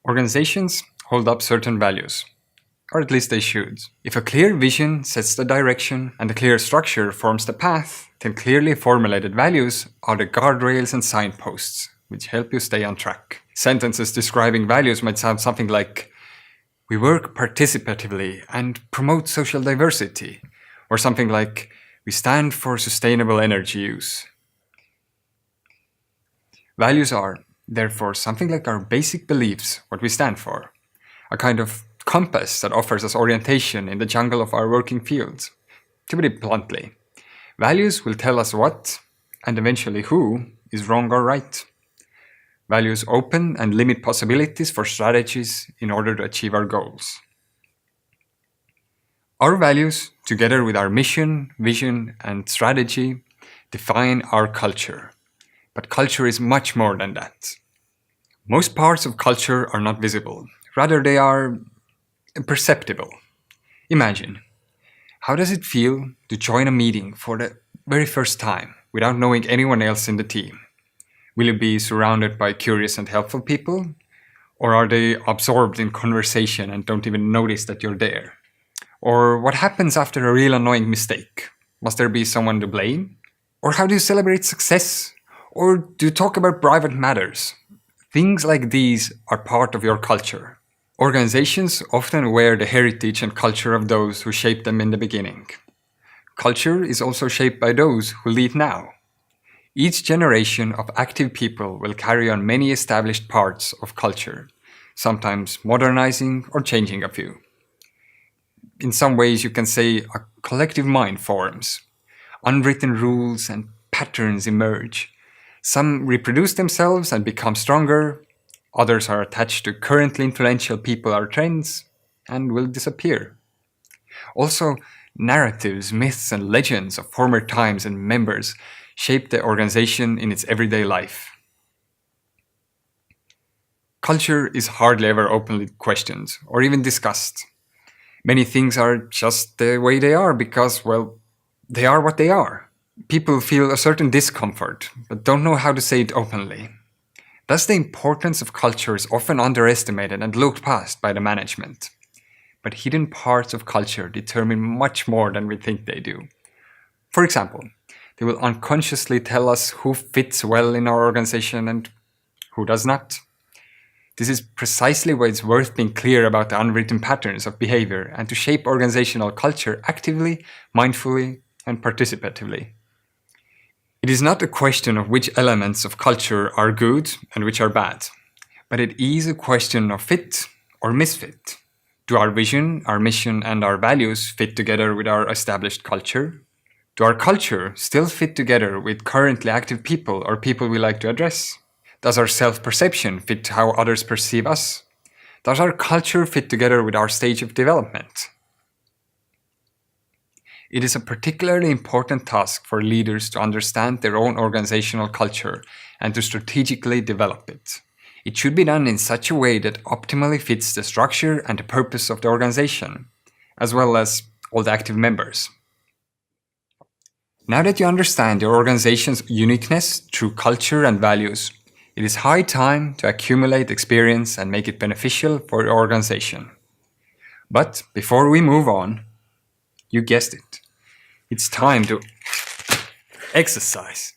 Organizations hold up certain values, or at least they should. If a clear vision sets the direction and a clear structure forms the path, then clearly formulated values are the guardrails and signposts, which help you stay on track. Sentences describing values might sound something like, "We work participatively and promote social diversity," or something like, "We stand for sustainable energy use." Values are, therefore, something like our basic beliefs, what we stand for, a kind of compass that offers us orientation in the jungle of our working fields. To put it bluntly, values will tell us what, and eventually who, is wrong or right. Values open and limit possibilities for strategies in order to achieve our goals. Our values, together with our mission, vision, and strategy, define our culture. But culture is much more than that. Most parts of culture are not visible. Rather, they are perceptible. Imagine, how does it feel to join a meeting for the very first time without knowing anyone else in the team? Will you be surrounded by curious and helpful people? Or are they absorbed in conversation and don't even notice that you're there? Or what happens after a real annoying mistake? Must there be someone to blame? Or how do you celebrate success? Or do you talk about private matters? Things like these are part of your culture. Organizations often wear the heritage and culture of those who shaped them in the beginning. Culture is also shaped by those who lead now. Each generation of active people will carry on many established parts of culture, sometimes modernizing or changing a few. In some ways, you can say a collective mind forms. Unwritten rules and patterns emerge. Some reproduce themselves and become stronger, others are attached to currently influential people or trends, and will disappear. Also, narratives, myths, and legends of former times and members shape the organization in its everyday life. Culture is hardly ever openly questioned or even discussed. Many things are just the way they are because, well, they are what they are. People feel a certain discomfort, but don't know how to say it openly. Thus, the importance of culture is often underestimated and looked past by the management. But hidden parts of culture determine much more than we think they do. For example, they will unconsciously tell us who fits well in our organization and who does not. This is precisely why it's worth being clear about the unwritten patterns of behavior and to shape organizational culture actively, mindfully, and participatively. It is not a question of which elements of culture are good and which are bad, but it is a question of fit or misfit. Do our vision, our mission, and our values fit together with our established culture? Do our culture still fit together with currently active people or people we like to address? Does our self-perception fit how others perceive us? Does our culture fit together with our stage of development? It is a particularly important task for leaders to understand their own organizational culture and to strategically develop it. It should be done in such a way that optimally fits the structure and the purpose of the organization, as well as all the active members. Now that you understand your organization's uniqueness through culture and values, it is high time to accumulate experience and make it beneficial for your organization. But before we move on, you guessed it, it's time to exercise.